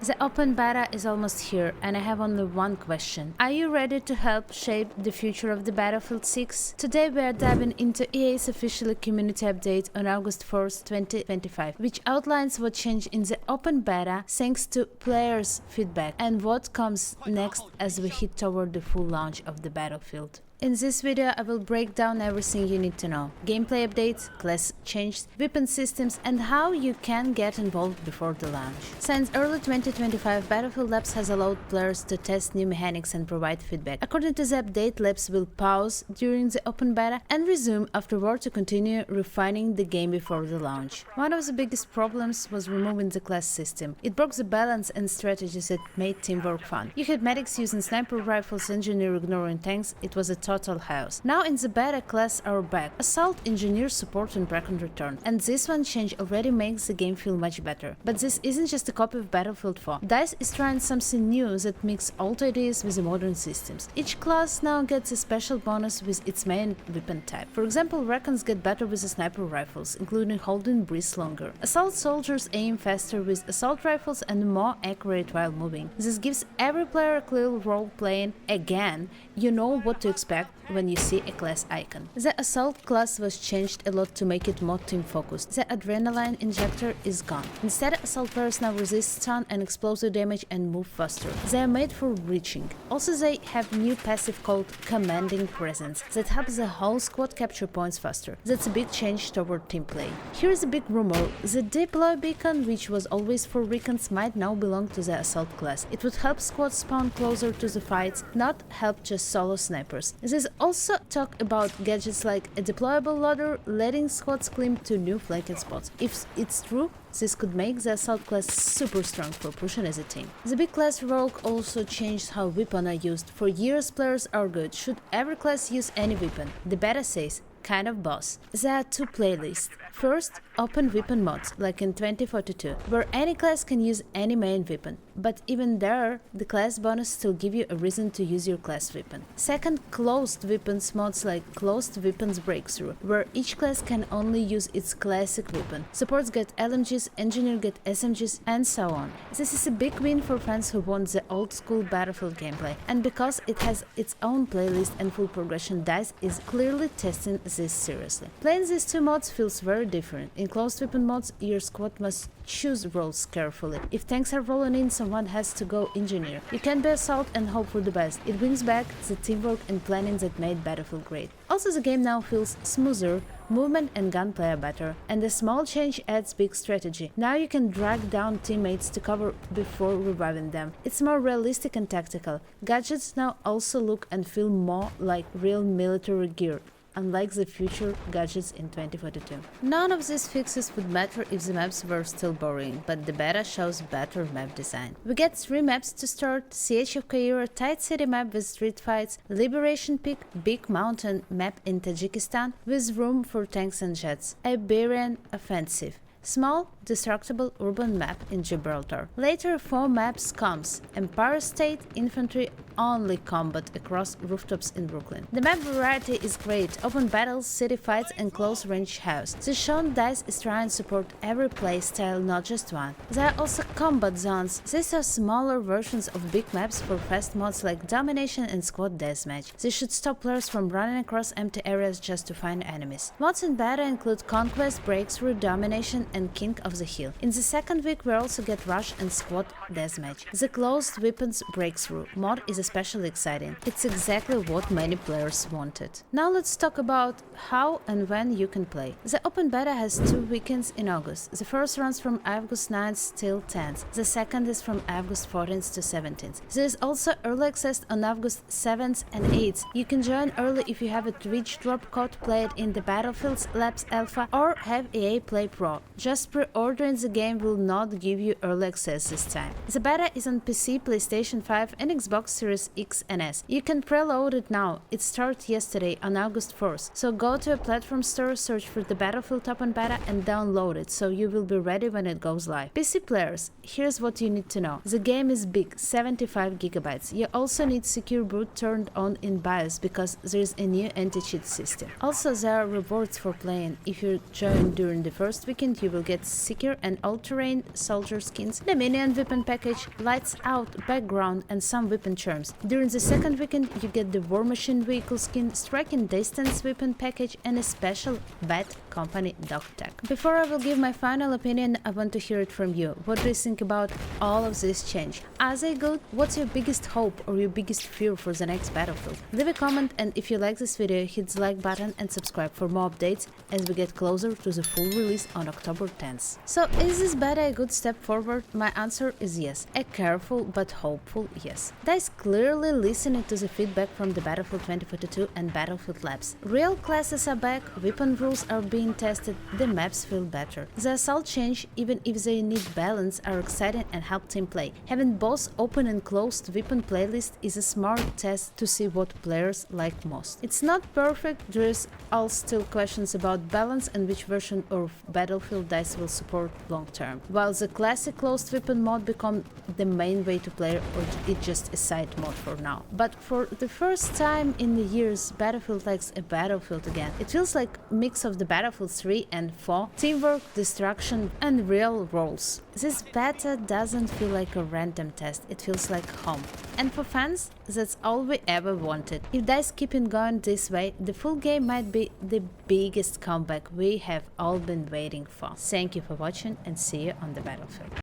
The open beta is almost here, and I have only one question. Are you ready to help shape the future of the Battlefield 6? Today we are diving into EA's official community update on August 4th, 2025, which outlines what changed in the open beta thanks to players' feedback and what comes next as we head toward the full launch of the Battlefield. In this video, I will break down everything you need to know. Gameplay updates, class changes, weapon systems, and how you can get involved before the launch. Since early 2025, Battlefield Labs has allowed players to test new mechanics and provide feedback. According to the update, Labs will pause during the open beta and resume afterward to continue refining the game before the launch. One of the biggest problems was removing the class system. It broke the balance and strategies that made teamwork fun. You had medics using sniper rifles, engineer ignoring tanks. It was a total chaos. Now in the beta, class are back. Assault, engineer, support and recon return. And this one change already makes the game feel much better. But this isn't just a copy of Battlefield 4. DICE is trying something new that mixes old ideas with the modern systems. Each class now gets a special bonus with its main weapon type. For example, recons get better with the sniper rifles, including holding breath longer. Assault soldiers aim faster with assault rifles and more accurate while moving. This gives every player a clear role playing. Again, you know what to expect when you see a class icon. The assault class was changed a lot to make it more team focused. The adrenaline injector is gone. Instead, assault players now resist stun and explosive damage and move faster. They are made for reaching. Also, they have new passive called commanding presence that helps the whole squad capture points faster. That's a big change toward team play. Here's a big rumor. The deploy beacon, which was always for recons, might now belong to the assault class. It would help squads spawn closer to the fights, not help just solo snipers. There's also talk about gadgets like a deployable loader, letting squads climb to new flanking spots. If it's true, this could make the assault class super strong for pushing as a team. The big class rework also changed how weapons are used. For years, players argued, should every class use any weapon? The beta says, kind of boss. There are two playlists. First, open weapon mods, like in 2042, where any class can use any main weapon. But even there, the class bonus still give you a reason to use your class weapon. Second, closed weapons mods like Closed Weapons Breakthrough, where each class can only use its classic weapon. Supports get LMGs, engineer get SMGs, and so on. This is a big win for fans who want the old school Battlefield gameplay, and because it has its own playlist and full progression, DICE is clearly testing this seriously. Playing these two mods feels very different. In closed weapon mods, your squad must choose roles carefully. If tanks are rolling in, someone has to go engineer. You can be assault and hope for the best. It brings back the teamwork and planning that made Battlefield great. Also, the game now feels smoother, movement and gunplay are better, and a small change adds big strategy. Now you can drag down teammates to cover before reviving them. It's more realistic and tactical. Gadgets now also look and feel more like real military gear, unlike the future gadgets in 2042. None of these fixes would matter if the maps were still boring, but the beta shows better map design. We get 3 maps to start: Siege of Cairo, tight city map with street fights, Liberation Peak, big mountain map in Tajikistan with room for tanks and jets, Iberian Offensive, small, destructible urban map in Gibraltar. Later 4 maps comes: Empire State, Infantry, only combat across rooftops in Brooklyn. The map variety is great: open battles, city fights and close range house. This shown DICE is trying to support every playstyle, not just one. There are also combat zones. These are smaller versions of big maps for fast mods like Domination and Squad Deathmatch. This should stop players from running across empty areas just to find enemies. Mods in beta include Conquest, Breakthrough, Domination and King of the Hill. In the second week we also get Rush and Squad Deathmatch. The Closed Weapons Breakthrough mod is especially exciting. It's exactly what many players wanted. Now let's talk about how and when you can play. The open beta has 2 weekends in August. The first runs from August 9th till 10th. The second is from August 14th to 17th. There is also early access on August 7th and 8th. You can join early if you have a Twitch drop code, played in the Battlefield Labs Alpha, or have EA Play Pro. Just pre-ordering the game will not give you early access this time. The beta is on PC, PlayStation 5 and Xbox Series X and S. You can preload it now. It started yesterday on August 4th. So go to a platform store, search for the Battlefield Open Beta and download it so you will be ready when it goes live. PC players, here's what you need to know. The game is big, 75 GB. You also need secure boot turned on in BIOS because there is a new anti-cheat system. Also, there are rewards for playing. If you join during the first weekend, you will get 6 sticker and all-terrain soldier skins, the minion weapon package, lights out background and some weapon charms. During the second weekend you get the War Machine vehicle skin, striking distance weapon package and a special Bad Company dog tag. Before I will give my final opinion, I want to hear it from you. What do you think about all of this change? Are they good? What's your biggest hope or your biggest fear for the next Battlefield? Leave a comment, and if you like this video, hit the like button and subscribe for more updates as we get closer to the full release on October 10th. So is this beta a good step forward? My answer is yes. A careful but hopeful yes. DICE clearly listening to the feedback from the Battlefield 2042 and Battlefield Labs. Real classes are back, weapon rules are being tested, the maps feel better. The assault change, even if they need balance, are exciting and help team play. Having both open and closed weapon playlist is a smart test to see what players like most. It's not perfect, there's all still questions about balance and which version of Battlefield DICE will support long term. While the classic closed weapon mode become the main way to play, or it's just a side mode for now. But for the first time in the years, Battlefield likes a Battlefield again. It feels like a mix of the Battlefield 3 and 4, teamwork, destruction and real roles. This beta doesn't feel like a random test, it feels like home. And for fans, that's all we ever wanted. If DICE keep on going this way, the full game might be the biggest comeback we have all been waiting for. Thank you for watching and see you on the Battlefield.